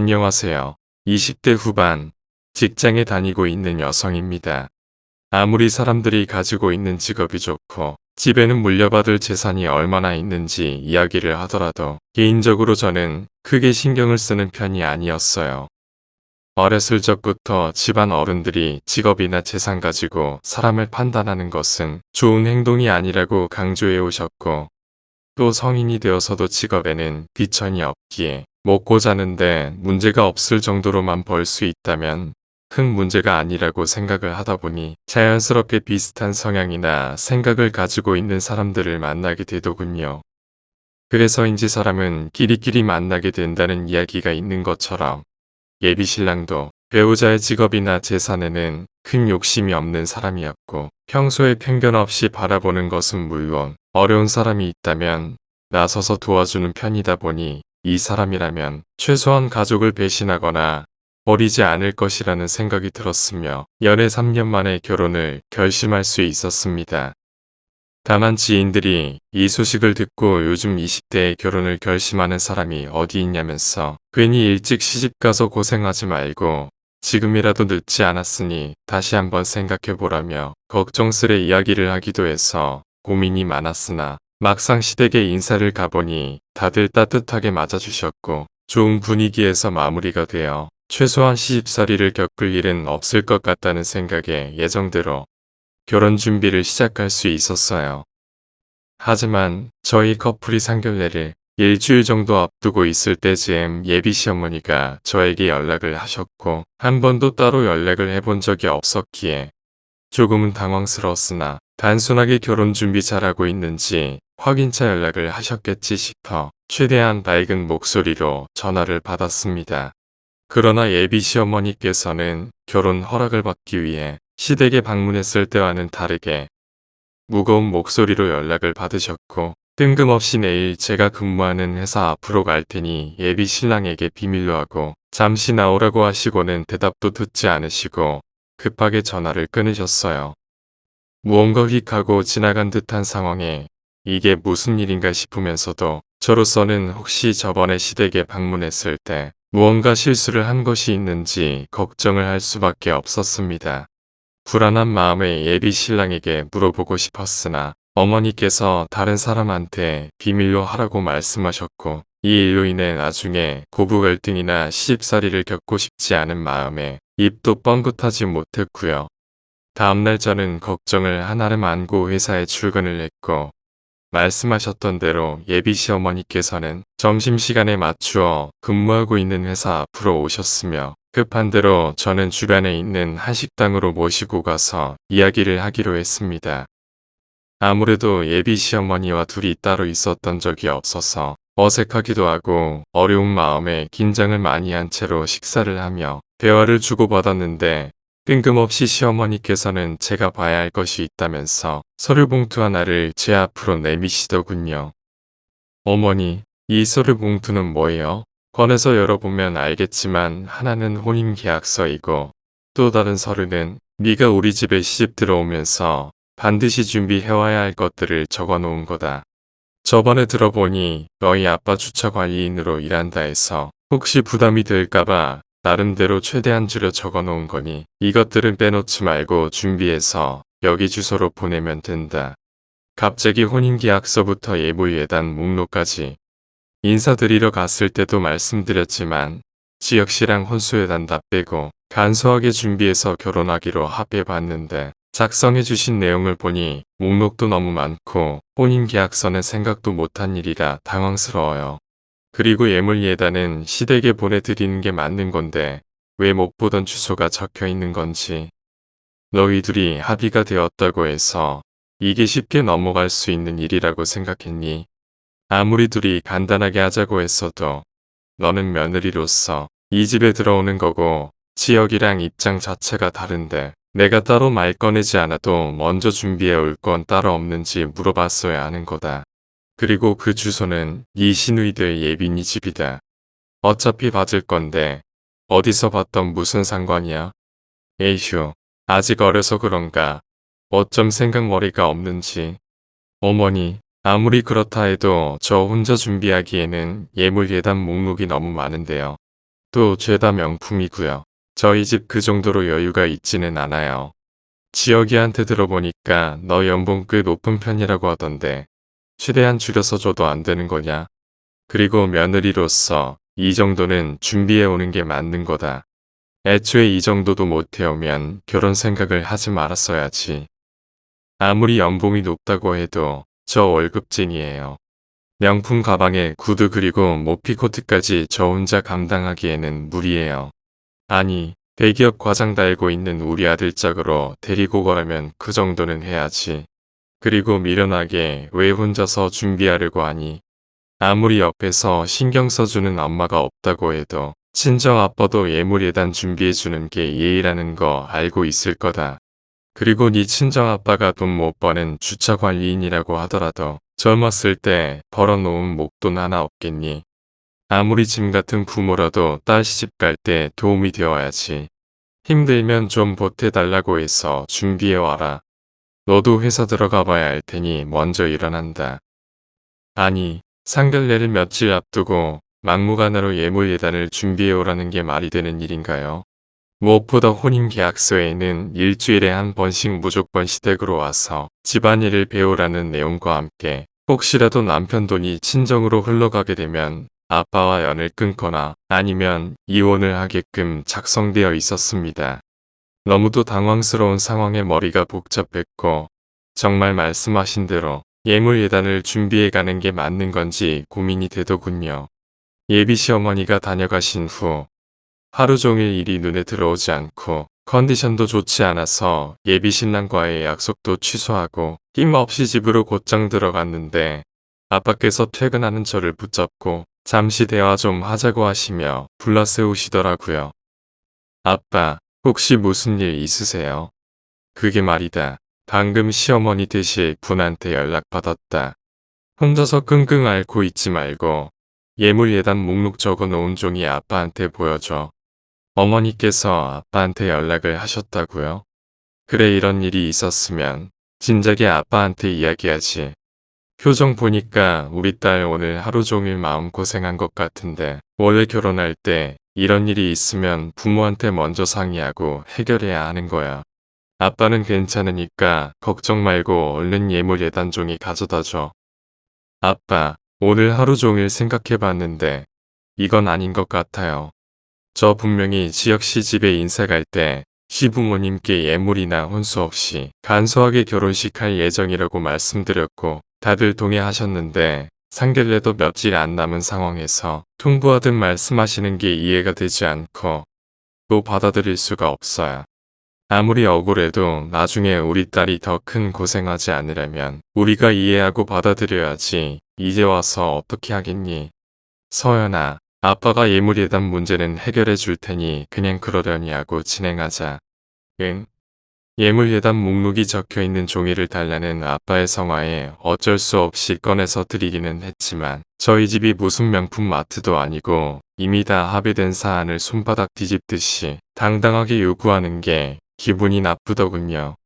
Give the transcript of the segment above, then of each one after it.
안녕하세요. 20대 후반, 직장에 다니고 있는 여성입니다. 아무리 사람들이 가지고 있는 직업이 좋고 집에는 물려받을 재산이 얼마나 있는지 이야기를 하더라도 개인적으로 저는 크게 신경을 쓰는 편이 아니었어요. 어렸을 적부터 집안 어른들이 직업이나 재산 가지고 사람을 판단하는 것은 좋은 행동이 아니라고 강조해 오셨고, 또 성인이 되어서도 직업에는 비천이 없기에 먹고 자는데 문제가 없을 정도로만 벌 수 있다면 큰 문제가 아니라고 생각을 하다 보니 자연스럽게 비슷한 성향이나 생각을 가지고 있는 사람들을 만나게 되더군요. 그래서인지 사람은 끼리끼리 만나게 된다는 이야기가 있는 것처럼 예비신랑도 배우자의 직업이나 재산에는 큰 욕심이 없는 사람이었고, 평소에 편견 없이 바라보는 것은 물론 어려운 사람이 있다면 나서서 도와주는 편이다 보니 이 사람이라면 최소한 가족을 배신하거나 버리지 않을 것이라는 생각이 들었으며 연애 3년 만에 결혼을 결심할 수 있었습니다. 다만 지인들이 이 소식을 듣고 요즘 20대에 결혼을 결심하는 사람이 어디 있냐면서 괜히 일찍 시집가서 고생하지 말고 지금이라도 늦지 않았으니 다시 한번 생각해보라며 걱정스레 이야기를 하기도 해서 고민이 많았으나 막상 시댁에 인사를 가보니 다들 따뜻하게 맞아주셨고 좋은 분위기에서 마무리가 되어 최소한 시집살이를 겪을 일은 없을 것 같다는 생각에 예정대로 결혼 준비를 시작할 수 있었어요. 하지만 저희 커플이 상견례를 일주일 정도 앞두고 있을 때쯤 예비 시어머니가 저에게 연락을 하셨고 한 번도 따로 연락을 해본 적이 없었기에 조금은 당황스러웠으나 단순하게 결혼 준비 잘하고 있는지 확인차 연락을 하셨겠지 싶어 최대한 밝은 목소리로 전화를 받았습니다. 그러나 예비 시어머니께서는 결혼 허락을 받기 위해 시댁에 방문했을 때와는 다르게 무거운 목소리로 연락을 받으셨고, 뜬금없이 내일 제가 근무하는 회사 앞으로 갈 테니 예비 신랑에게 비밀로 하고 잠시 나오라고 하시고는 대답도 듣지 않으시고 급하게 전화를 끊으셨어요. 무언가 휙 하고 지나간 듯한 상황에 이게 무슨 일인가 싶으면서도 저로서는 혹시 저번에 시댁에 방문했을 때 무언가 실수를 한 것이 있는지 걱정을 할 수밖에 없었습니다. 불안한 마음에 예비 신랑에게 물어보고 싶었으나 어머니께서 다른 사람한테 비밀로 하라고 말씀하셨고, 이 일로 인해 나중에 고부 갈등이나 시집살이를 겪고 싶지 않은 마음에 입도 뻥긋하지 못했고요. 다음날 저는 걱정을 한아름 안고 회사에 출근을 했고, 말씀하셨던 대로 예비 시어머니께서는 점심시간에 맞추어 근무하고 있는 회사 앞으로 오셨으며, 급한 대로 저는 주변에 있는 한식당으로 모시고 가서 이야기를 하기로 했습니다. 아무래도 예비 시어머니와 둘이 따로 있었던 적이 없어서 어색하기도 하고 어려운 마음에 긴장을 많이 한 채로 식사를 하며 대화를 주고받았는데, 뜬금없이 시어머니께서는 제가 봐야 할 것이 있다면서 서류 봉투 하나를 제 앞으로 내미시더군요. 어머니, 이 서류 봉투는 뭐예요? 꺼내서 열어보면 알겠지만 하나는 혼인계약서이고 또 다른 서류는 네가 우리 집에 시집 들어오면서 반드시 준비해와야 할 것들을 적어놓은 거다. 저번에 들어보니 너희 아빠 주차관리인으로 일한다 해서 혹시 부담이 될까봐 나름대로 최대한 줄여 적어놓은 거니 이것들은 빼놓지 말고 준비해서 여기 주소로 보내면 된다. 갑자기 혼인계약서부터 예물예단 목록까지. 인사드리러 갔을 때도 말씀드렸지만 지역시랑 혼수예단 다 빼고 간소하게 준비해서 결혼하기로 합의해봤는데, 작성해 주신 내용을 보니 목록도 너무 많고 혼인계약서는 생각도 못한 일이라 당황스러워요. 그리고 예물예단은 시댁에 보내드리는 게 맞는 건데 왜 못 보던 주소가 적혀 있는 건지. 너희 둘이 합의가 되었다고 해서 이게 쉽게 넘어갈 수 있는 일이라고 생각했니? 아무리 둘이 간단하게 하자고 했어도 너는 며느리로서 이 집에 들어오는 거고 지역이랑 입장 자체가 다른데 내가 따로 말 꺼내지 않아도 먼저 준비해 올 건 따로 없는지 물어봤어야 하는 거다. 그리고 그 주소는 네 시누이들 예빈이 집이다. 어차피 받을 건데 어디서 봤던 무슨 상관이야? 에휴, 아직 어려서 그런가. 어쩜 생각머리가 없는지. 어머니, 아무리 그렇다 해도 저 혼자 준비하기에는 예물예단 목록이 너무 많은데요. 또 죄다 명품이고요. 저희 집 그 정도로 여유가 있지는 않아요. 지혁이한테 들어보니까 너 연봉 꽤 높은 편이라고 하던데 최대한 줄여서 줘도 안 되는 거냐? 그리고 며느리로서 이 정도는 준비해 오는 게 맞는 거다. 애초에 이 정도도 못 해오면 결혼 생각을 하지 말았어야지. 아무리 연봉이 높다고 해도 저 월급쟁이에요. 명품 가방에 구두 그리고 모피코트까지 저 혼자 감당하기에는 무리예요. 아니, 대기업 과장 달고 있는 우리 아들 짝으로 데리고 가려면 그 정도는 해야지. 그리고 미련하게 왜 혼자서 준비하려고 하니? 아무리 옆에서 신경 써주는 엄마가 없다고 해도 친정 아빠도 예물예단 준비해주는 게 예의라는 거 알고 있을 거다. 그리고 네 친정 아빠가 돈 못 버는 주차 관리인이라고 하더라도 젊었을 때 벌어놓은 목돈 하나 없겠니? 아무리 짐 같은 부모라도 딸 시집 갈 때 도움이 되어야지. 힘들면 좀 보태달라고 해서 준비해와라. 너도 회사 들어가 봐야 할 테니 먼저 일어난다. 아니, 상견례를 며칠 앞두고 막무가내로 예물예단을 준비해오라는 게 말이 되는 일인가요? 무엇보다 혼인계약서에는 일주일에 한 번씩 무조건 시댁으로 와서 집안일을 배우라는 내용과 함께 혹시라도 남편 돈이 친정으로 흘러가게 되면 아빠와 연을 끊거나 아니면 이혼을 하게끔 작성되어 있었습니다. 너무도 당황스러운 상황에 머리가 복잡했고 정말 말씀하신 대로 예물예단을 준비해가는 게 맞는 건지 고민이 되더군요. 예비 시어머니가 다녀가신 후 하루 종일 일이 눈에 들어오지 않고 컨디션도 좋지 않아서 예비 신랑과의 약속도 취소하고 힘없이 집으로 곧장 들어갔는데 아빠께서 퇴근하는 저를 붙잡고 잠시 대화 좀 하자고 하시며 불러세우시더라고요. 아빠, 혹시 무슨 일 있으세요? 그게 말이다. 방금 시어머니 되실 분한테 연락받았다. 혼자서 끙끙 앓고 있지 말고 예물예단 목록 적어 놓은 종이 아빠한테 보여줘. 어머니께서 아빠한테 연락을 하셨다고요? 그래, 이런 일이 있었으면 진작에 아빠한테 이야기하지. 표정 보니까 우리 딸 오늘 하루 종일 마음고생한 것 같은데 원래 결혼할 때 이런 일이 있으면 부모한테 먼저 상의하고 해결해야 하는 거야. 아빠는 괜찮으니까 걱정 말고 얼른 예물예단 종이 가져다 줘. 아빠, 오늘 하루 종일 생각해봤는데 이건 아닌 것 같아요. 저 분명히 지혁 씨 집에 인사 갈 때 시부모님께 예물이나 혼수 없이 간소하게 결혼식 할 예정이라고 말씀드렸고 다들 동의하셨는데 상견례도 며칠 안 남은 상황에서 통보하듯 말씀하시는 게 이해가 되지 않고 또 받아들일 수가 없어요. 아무리 억울해도 나중에 우리 딸이 더 큰 고생하지 않으려면 우리가 이해하고 받아들여야지. 이제 와서 어떻게 하겠니? 서연아, 아빠가 예물예단 문제는 해결해 줄 테니 그냥 그러려니 하고 진행하자. 응? 예물예단 목록이 적혀있는 종이를 달라는 아빠의 성화에 어쩔 수 없이 꺼내서 드리기는 했지만 저희 집이 무슨 명품 마트도 아니고 이미 다 합의된 사안을 손바닥 뒤집듯이 당당하게 요구하는 게 기분이 나쁘더군요.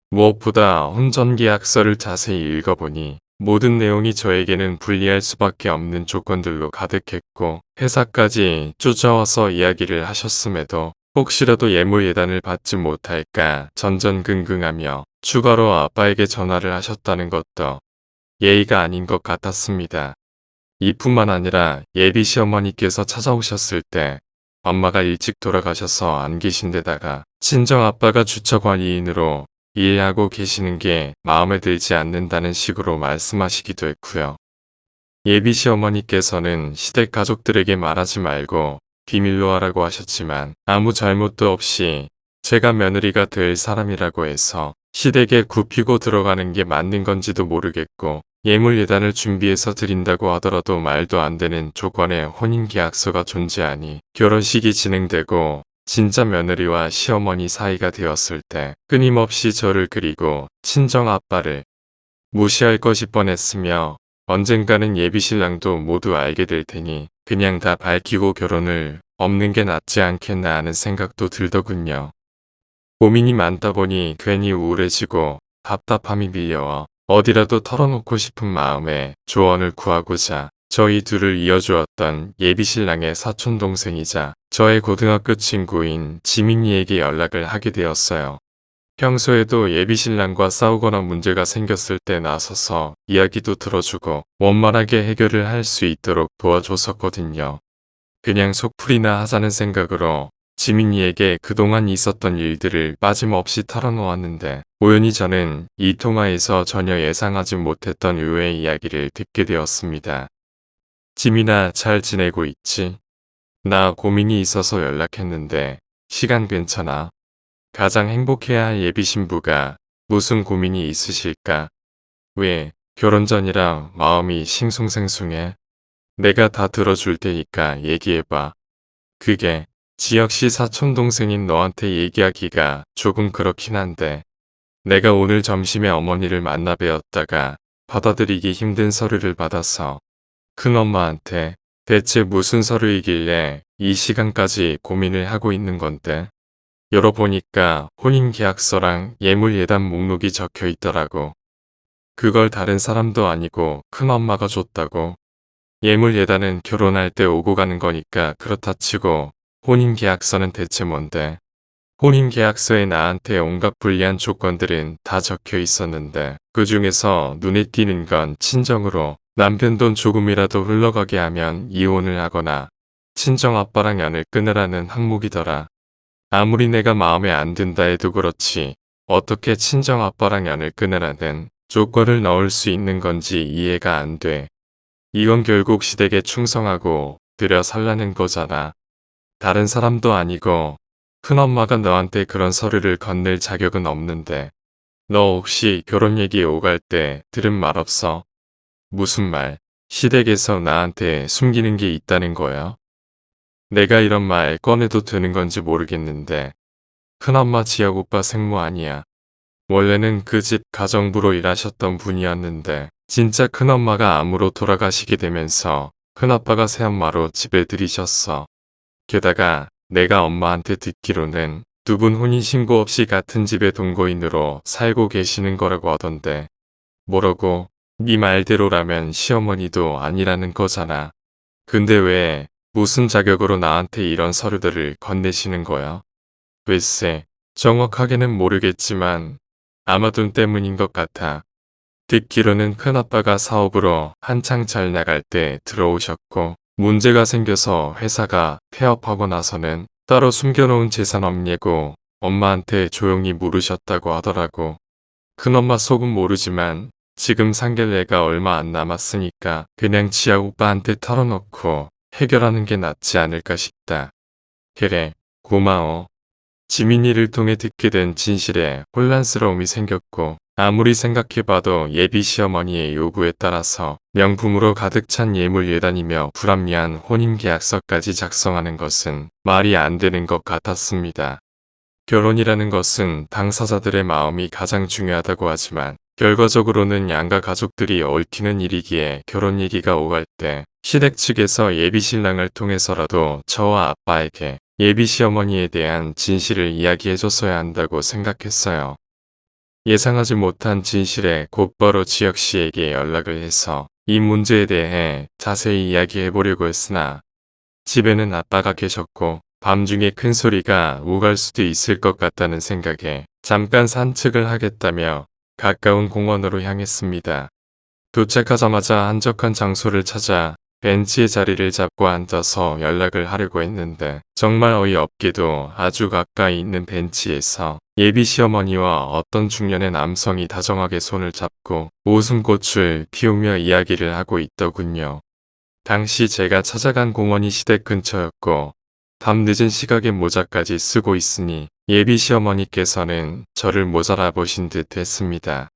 무엇보다 혼전계약서를 자세히 읽어보니 모든 내용이 저에게는 불리할 수밖에 없는 조건들로 가득했고 회사까지 쫓아와서 이야기를 하셨음에도 혹시라도 예물예단을 받지 못할까 전전긍긍하며 추가로 아빠에게 전화를 하셨다는 것도 예의가 아닌 것 같았습니다. 이뿐만 아니라 예비 시어머니께서 찾아오셨을 때 엄마가 일찍 돌아가셔서 안 계신 데다가 친정아빠가 주차관리인으로 일하고 계시는 게 마음에 들지 않는다는 식으로 말씀하시기도 했고요. 예비 시어머니께서는 시댁 가족들에게 말하지 말고 비밀로 하라고 하셨지만 아무 잘못도 없이 제가 며느리가 될 사람이라고 해서 시댁에 굽히고 들어가는 게 맞는 건지도 모르겠고 예물예단을 준비해서 드린다고 하더라도 말도 안 되는 조건의 혼인계약서가 존재하니 결혼식이 진행되고 진짜 며느리와 시어머니 사이가 되었을 때 끊임없이 저를 그리고 친정아빠를 무시할 것이 뻔했으며 언젠가는 예비신랑도 모두 알게 될 테니 그냥 다 밝히고 결혼을 없는 게 낫지 않겠나 하는 생각도 들더군요. 고민이 많다 보니 괜히 우울해지고 답답함이 밀려와 어디라도 털어놓고 싶은 마음에 조언을 구하고자 저희 둘을 이어주었던 예비신랑의 사촌동생이자 저의 고등학교 친구인 지민이에게 연락을 하게 되었어요. 평소에도 예비신랑과 싸우거나 문제가 생겼을 때 나서서 이야기도 들어주고 원만하게 해결을 할 수 있도록 도와줬었거든요. 그냥 속풀이나 하자는 생각으로 지민이에게 그동안 있었던 일들을 빠짐없이 털어놓았는데 우연히 저는 이 통화에서 전혀 예상하지 못했던 의외의 이야기를 듣게 되었습니다. 지민아, 잘 지내고 있지? 나 고민이 있어서 연락했는데 시간 괜찮아? 가장 행복해야 할 예비 신부가 무슨 고민이 있으실까? 왜 결혼 전이라 마음이 싱숭생숭해? 내가 다 들어줄 테니까 얘기해봐. 그게 지역시 사촌동생인 너한테 얘기하기가 조금 그렇긴 한데 내가 오늘 점심에 어머니를 만나 뵈었다가 받아들이기 힘든 서류를 받아서 큰엄마한테 대체 무슨 서류이길래 이 시간까지 고민을 하고 있는 건데 열어보니까 혼인계약서랑 예물예단 목록이 적혀 있더라고. 그걸 다른 사람도 아니고 큰엄마가 줬다고. 예물예단은 결혼할 때 오고 가는 거니까 그렇다 치고 혼인계약서는 대체 뭔데? 혼인계약서에 나한테 온갖 불리한 조건들은 다 적혀 있었는데 그 중에서 눈에 띄는 건 친정으로 남편 돈 조금이라도 흘러가게 하면 이혼을 하거나 친정아빠랑 연을 끊으라는 항목이더라. 아무리 내가 마음에 안 든다 해도 그렇지 어떻게 친정아빠랑 연을 끊으라는 조건을 넣을 수 있는 건지 이해가 안 돼. 이건 결국 시댁에 충성하고 들여 살라는 거잖아. 다른 사람도 아니고 큰엄마가 너한테 그런 서류를 건넬 자격은 없는데 너 혹시 결혼 얘기 오갈 때 들은 말 없어? 무슨 말? 시댁에서 나한테 숨기는 게 있다는 거야? 내가 이런 말 꺼내도 되는 건지 모르겠는데 큰엄마 지역 오빠 생모 아니야. 원래는 그 집 가정부로 일하셨던 분이었는데 진짜 큰엄마가 암으로 돌아가시게 되면서 큰아빠가 새엄마로 집에 들이셨어. 게다가 내가 엄마한테 듣기로는 두 분 혼인신고 없이 같은 집의 동거인으로 살고 계시는 거라고 하던데 뭐라고? 네 말대로라면 시어머니도 아니라는 거잖아. 근데 왜 무슨 자격으로 나한테 이런 서류들을 건네시는 거야? 글쎄, 정확하게는 모르겠지만 아마 돈 때문인 것 같아. 듣기로는 큰아빠가 사업으로 한창 잘 나갈 때 들어오셨고 문제가 생겨서 회사가 폐업하고 나서는 따로 숨겨놓은 재산 없냐고 엄마한테 조용히 물으셨다고 하더라고. 큰엄마 속은 모르지만 지금 상견례가 얼마 안 남았으니까 그냥 지아 오빠한테 털어놓고 해결하는 게 낫지 않을까 싶다. 그래, 고마워. 지민이를 통해 듣게 된 진실에 혼란스러움이 생겼고 아무리 생각해봐도 예비 시어머니의 요구에 따라서 명품으로 가득 찬 예물예단이며 불합리한 혼인계약서까지 작성하는 것은 말이 안 되는 것 같았습니다. 결혼이라는 것은 당사자들의 마음이 가장 중요하다고 하지만 결과적으로는 양가 가족들이 얽히는 일이기에 결혼 얘기가 오갈 때 시댁 측에서 예비신랑을 통해서라도 저와 아빠에게 예비시어머니에 대한 진실을 이야기해줬어야 한다고 생각했어요. 예상하지 못한 진실에 곧바로 지혁씨에게 연락을 해서 이 문제에 대해 자세히 이야기해보려고 했으나 집에는 아빠가 계셨고 밤중에 큰 소리가 오갈 수도 있을 것 같다는 생각에 잠깐 산책을 하겠다며 가까운 공원으로 향했습니다. 도착하자마자 한적한 장소를 찾아 벤치에 자리를 잡고 앉아서 연락을 하려고 했는데 정말 어이없게도 아주 가까이 있는 벤치에서 예비 시어머니와 어떤 중년의 남성이 다정하게 손을 잡고 웃음꽃을 피우며 이야기를 하고 있더군요. 당시 제가 찾아간 공원이 시댁 근처였고 밤늦은 시각에 모자까지 쓰고 있으니 예비 시어머니께서는 저를 못 알아보신 듯 했습니다.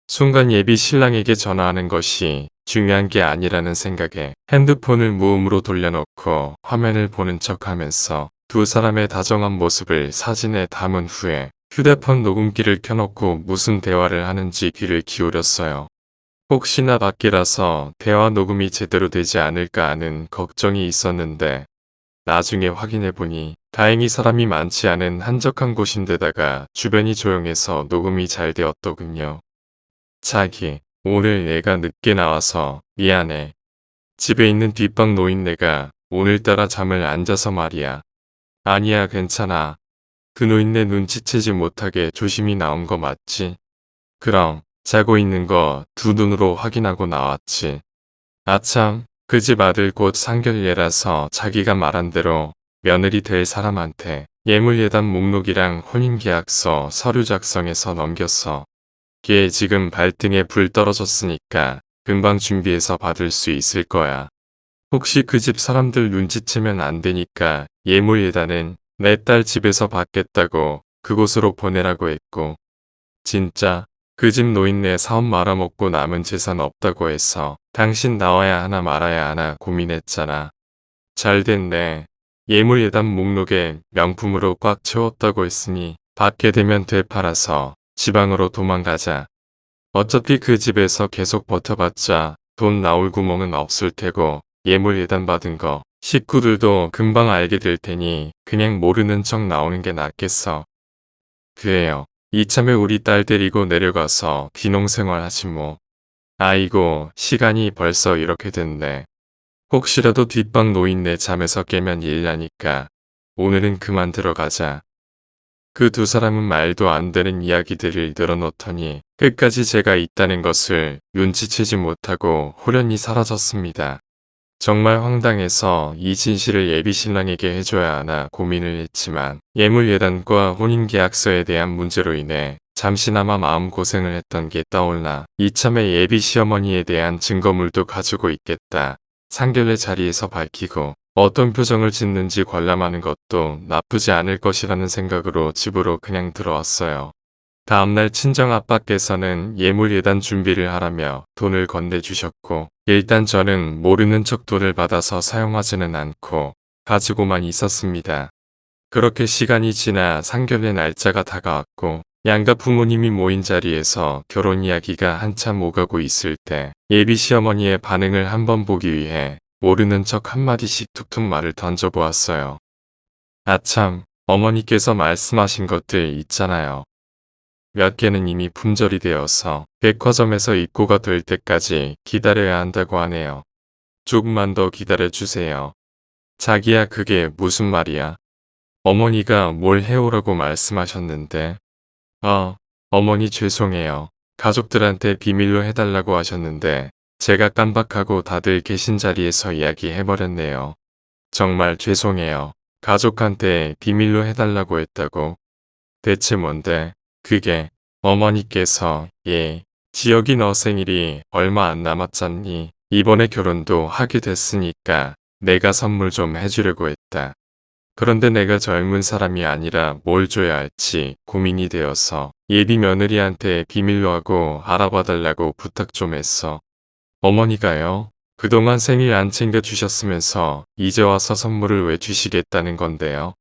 순간 예비 신랑에게 전화하는 것이 중요한 게 아니라는 생각에 핸드폰을 무음으로 돌려놓고 화면을 보는 척하면서 두 사람의 다정한 모습을 사진에 담은 후에 휴대폰 녹음기를 켜놓고 무슨 대화를 하는지 귀를 기울였어요. 혹시나 밖이라서 대화 녹음이 제대로 되지 않을까 하는 걱정이 있었는데 나중에 확인해보니 다행히 사람이 많지 않은 한적한 곳인데다가 주변이 조용해서 녹음이 잘 되었더군요. 자기, 오늘 애가 늦게 나와서 미안해. 집에 있는 뒷방 노인네가 오늘따라 잠을 안 자서 말이야. 아니야, 괜찮아. 그 노인네 눈치채지 못하게 조심히 나온 거 맞지? 그럼 자고 있는 거 두 눈으로 확인하고 나왔지. 아참, 그 집 아들 곧 상견례라서 자기가 말한 대로 며느리 될 사람한테 예물예단 목록이랑 혼인계약서 서류 작성해서 넘겼어. 걔 지금 발등에 불 떨어졌으니까 금방 준비해서 받을 수 있을 거야. 혹시 그 집 사람들 눈치채면 안 되니까 예물예단은 내 딸 집에서 받겠다고 그곳으로 보내라고 했고, 진짜 그 집 노인네 사업 말아먹고 남은 재산 없다고 해서 당신 나와야 하나 말아야 하나 고민했잖아. 잘 됐네. 예물예단 목록에 명품으로 꽉 채웠다고 했으니 받게 되면 되팔아서 지방으로 도망가자. 어차피 그 집에서 계속 버텨봤자 돈 나올 구멍은 없을 테고 예물예단 받은 거 식구들도 금방 알게 될 테니 그냥 모르는 척 나오는 게 낫겠어. 그래요. 이참에 우리 딸 데리고 내려가서 귀농생활 하지 뭐. 아이고, 시간이 벌써 이렇게 됐네. 혹시라도 뒷방 노인네 잠에서 깨면 일나니까 오늘은 그만 들어가자. 그 두 사람은 말도 안 되는 이야기들을 늘어놓더니 끝까지 제가 있다는 것을 눈치채지 못하고 호련히 사라졌습니다. 정말 황당해서 이 진실을 예비신랑에게 해줘야 하나 고민을 했지만 예물예단과 혼인계약서에 대한 문제로 인해 잠시나마 마음고생을 했던 게 떠올라 이참에 예비시어머니에 대한 증거물도 가지고 있겠다. 상견례 자리에서 밝히고 어떤 표정을 짓는지 관람하는 것도 나쁘지 않을 것이라는 생각으로 집으로 그냥 들어왔어요. 다음날 친정아빠께서는 예물예단 준비를 하라며 돈을 건네주셨고 일단 저는 모르는 척 돈을 받아서 사용하지는 않고 가지고만 있었습니다. 그렇게 시간이 지나 상견례 날짜가 다가왔고 양가 부모님이 모인 자리에서 결혼 이야기가 한참 오가고 있을 때 예비 시어머니의 반응을 한번 보기 위해 모르는 척 한마디씩 툭툭 말을 던져보았어요. 아참, 어머니께서 말씀하신 것들 있잖아요. 몇 개는 이미 품절이 되어서 백화점에서 입고가 될 때까지 기다려야 한다고 하네요. 조금만 더 기다려주세요. 자기야, 그게 무슨 말이야? 어머니가 뭘 해오라고 말씀하셨는데. 어머니 죄송해요. 가족들한테 비밀로 해달라고 하셨는데 제가 깜박하고 다들 계신 자리에서 이야기해버렸네요. 정말 죄송해요. 가족한테 비밀로 해달라고 했다고. 대체 뭔데? 그게 어머니께서 지혁이 너 생일이 얼마 안 남았잖니. 이번에 결혼도 하게 됐으니까 내가 선물 좀 해주려고 했다. 그런데 내가 젊은 사람이 아니라 뭘 줘야 할지 고민이 되어서 예비 며느리한테 비밀로 하고 알아봐달라고 부탁 좀 했어. 어머니가요? 그동안 생일 안 챙겨주셨으면서 이제 와서 선물을 왜 주시겠다는 건데요?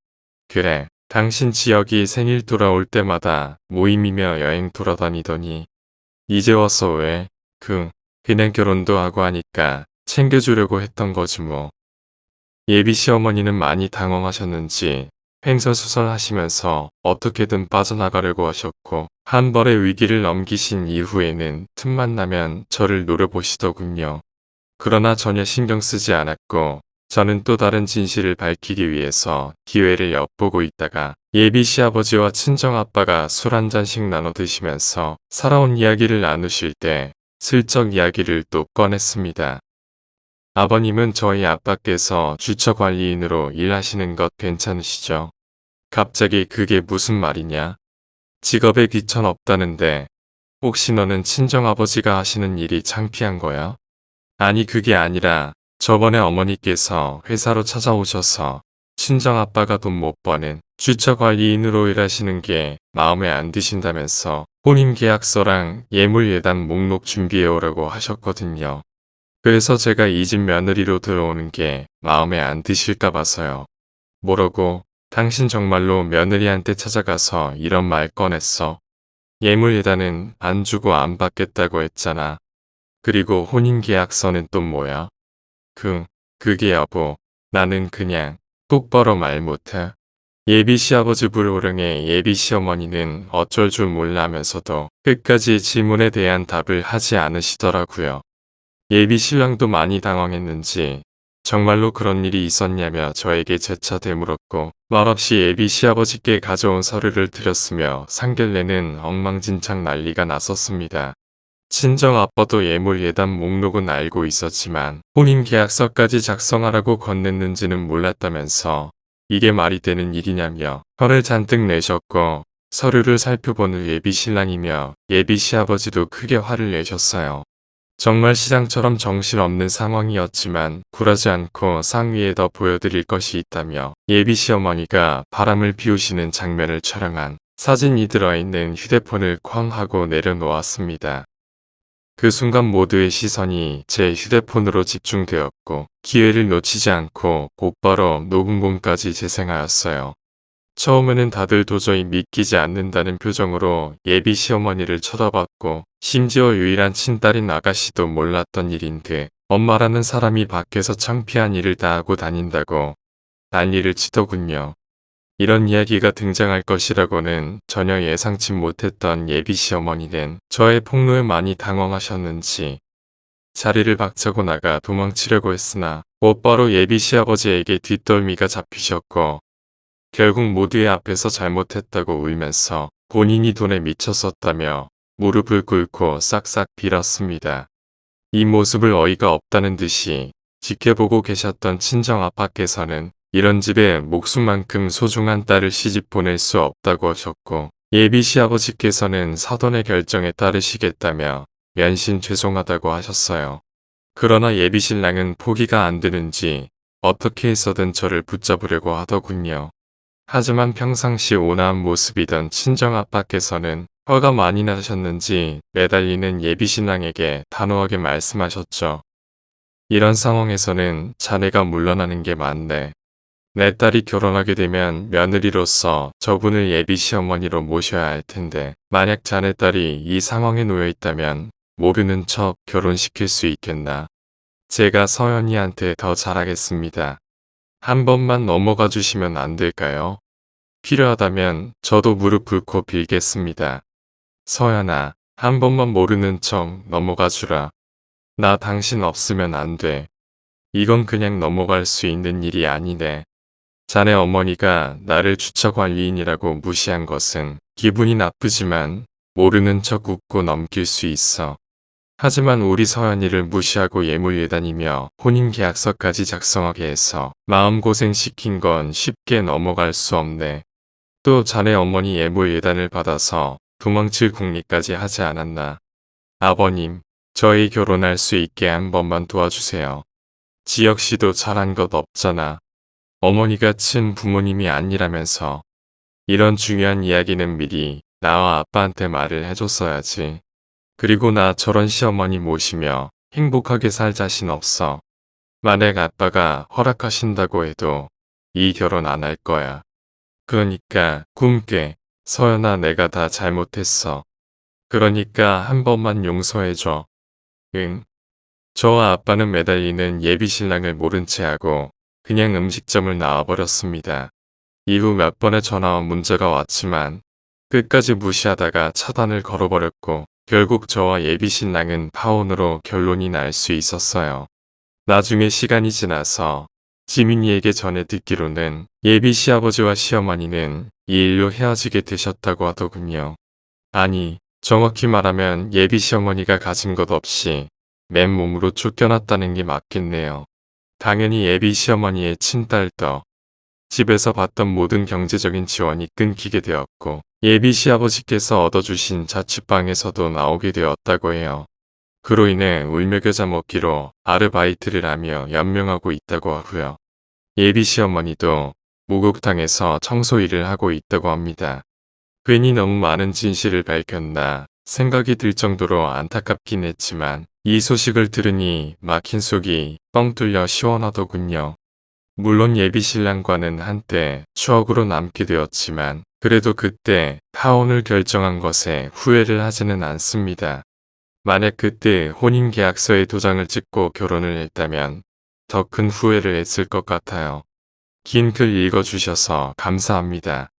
그래, 당신 지역이 생일 돌아올 때마다 모임이며 여행 돌아다니더니 이제 와서 왜? 그냥 결혼도 하고 하니까 챙겨주려고 했던 거지 뭐. 예비 시어머니는 많이 당황하셨는지 횡설수설 하시면서 어떻게든 빠져나가려고 하셨고 한 벌의 위기를 넘기신 이후에는 틈만 나면 저를 노려보시더군요. 그러나 전혀 신경 쓰지 않았고 저는 또 다른 진실을 밝히기 위해서 기회를 엿보고 있다가 예비 시아버지와 친정아빠가 술 한 잔씩 나눠 드시면서 살아온 이야기를 나누실 때 슬쩍 이야기를 또 꺼냈습니다. 아버님은 저희 아빠께서 주처관리인으로 일하시는 것 괜찮으시죠? 갑자기 그게 무슨 말이냐? 직업에 귀천 없다는데 혹시 너는 친정아버지가 하시는 일이 창피한 거야? 아니 그게 아니라 저번에 어머니께서 회사로 찾아오셔서 친정아빠가 돈 못 버는 주처관리인으로 일하시는 게 마음에 안 드신다면서 혼인계약서랑 예물예단 목록 준비해오라고 하셨거든요. 그래서 제가 이 집 며느리로 들어오는 게 마음에 안 드실까 봐서요. 뭐라고? 당신 정말로 며느리한테 찾아가서 이런 말 꺼냈어. 예물예단은 안 주고 안 받겠다고 했잖아. 그리고 혼인계약서는 또 뭐야? 그게 여보, 나는 그냥 똑바로 말 못해. 예비 시아버지 불호령의 예비 시어머니는 어쩔 줄 몰라면서도 끝까지 질문에 대한 답을 하지 않으시더라고요. 예비 신랑도 많이 당황했는지 정말로 그런 일이 있었냐며 저에게 재차 되물었고 말없이 예비 시아버지께 가져온 서류를 드렸으며 상견례는 엉망진창 난리가 났었습니다. 친정 아빠도 예물 예단 목록은 알고 있었지만 혼인 계약서까지 작성하라고 건넸는지는 몰랐다면서 이게 말이 되는 일이냐며 화를 잔뜩 내셨고 서류를 살펴본 후 예비 신랑이며 예비 시아버지도 크게 화를 내셨어요. 정말 시장처럼 정신없는 상황이었지만 굴하지 않고 상위에 더 보여드릴 것이 있다며 예비 시어머니가 바람을 피우시는 장면을 촬영한 사진이 들어있는 휴대폰을 쾅 하고 내려놓았습니다. 그 순간 모두의 시선이 제 휴대폰으로 집중되었고 기회를 놓치지 않고 곧바로 녹음본까지 재생하였어요. 처음에는 다들 도저히 믿기지 않는다는 표정으로 예비 시어머니를 쳐다봤고 심지어 유일한 친딸인 아가씨도 몰랐던 일인데 엄마라는 사람이 밖에서 창피한 일을 다 하고 다닌다고 난리를 치더군요. 이런 이야기가 등장할 것이라고는 전혀 예상치 못했던 예비 시어머니는 저의 폭로에 많이 당황하셨는지 자리를 박차고 나가 도망치려고 했으나 곧바로 예비 시아버지에게 뒷덜미가 잡히셨고 결국 모두의 앞에서 잘못했다고 울면서 본인이 돈에 미쳤었다며 무릎을 꿇고 싹싹 빌었습니다. 이 모습을 어이가 없다는 듯이 지켜보고 계셨던 친정 아빠께서는 이런 집에 목숨만큼 소중한 딸을 시집 보낼 수 없다고 하셨고 예비 시아버지께서는 사돈의 결정에 따르시겠다며 면신 죄송하다고 하셨어요. 그러나 예비 신랑은 포기가 안 되는지 어떻게 해서든 저를 붙잡으려고 하더군요. 하지만 평상시 온화한 모습이던 친정아빠께서는 화가 많이 나셨는지 매달리는 예비신랑에게 단호하게 말씀하셨죠. 이런 상황에서는 자네가 물러나는 게 맞네. 내 딸이 결혼하게 되면 며느리로서 저분을 예비 시어머니로 모셔야 할 텐데 만약 자네 딸이 이 상황에 놓여 있다면 모르는 척 결혼시킬 수 있겠나. 제가 서연이한테 더 잘하겠습니다. 한 번만 넘어가 주시면 안 될까요? 필요하다면 저도 무릎 꿇고 빌겠습니다. 서연아, 한 번만 모르는 척 넘어가 주라. 나 당신 없으면 안 돼. 이건 그냥 넘어갈 수 있는 일이 아니네. 자네 어머니가 나를 주차 관리인이라고 무시한 것은 기분이 나쁘지만 모르는 척 웃고 넘길 수 있어. 하지만 우리 서연이를 무시하고 예물예단이며 혼인계약서까지 작성하게 해서 마음고생시킨 건 쉽게 넘어갈 수 없네. 또 자네 어머니 예물예단을 받아서 도망칠 궁리까지 하지 않았나. 아버님, 저희 결혼할 수 있게 한 번만 도와주세요. 지혁씨도 잘한 것 없잖아. 어머니가 친 부모님이 아니라면서. 이런 중요한 이야기는 미리 나와 아빠한테 말을 해줬어야지. 그리고 나 저런 시어머니 모시며 행복하게 살 자신 없어. 만약 아빠가 허락하신다고 해도 이 결혼 안 할 거야. 그러니까 꿈깨. 서연아, 내가 다 잘못했어. 그러니까 한 번만 용서해줘. 응. 저와 아빠는 매달리는 예비신랑을 모른 채 하고 그냥 음식점을 나와버렸습니다. 이후 몇 번의 전화와 문자가 왔지만 끝까지 무시하다가 차단을 걸어버렸고 결국 저와 예비신랑은 파혼으로 결론이 날 수 있었어요. 나중에 시간이 지나서 지민이에게 전해 듣기로는 예비 시아버지와 시어머니는 이 일로 헤어지게 되셨다고 하더군요. 아니, 정확히 말하면 예비 시어머니가 가진 것 없이 맨몸으로 쫓겨났다는 게 맞겠네요. 당연히 예비 시어머니의 친딸도 집에서 받던 모든 경제적인 지원이 끊기게 되었고 예비 시아버지께서 얻어주신 자취방에서도 나오게 되었다고 해요. 그로 인해 울며 겨자 먹기로 아르바이트를 하며 연명하고 있다고 하고요. 예비 시어머니도 목욕탕에서 청소 일을 하고 있다고 합니다. 괜히 너무 많은 진실을 밝혔나 생각이 들 정도로 안타깝긴 했지만 이 소식을 들으니 막힌 속이 뻥 뚫려 시원하더군요. 물론 예비 신랑과는 한때 추억으로 남게 되었지만 그래도 그때 파혼을 결정한 것에 후회를 하지는 않습니다. 만약 그때 혼인계약서에 도장을 찍고 결혼을 했다면 더 큰 후회를 했을 것 같아요. 긴 글 읽어주셔서 감사합니다.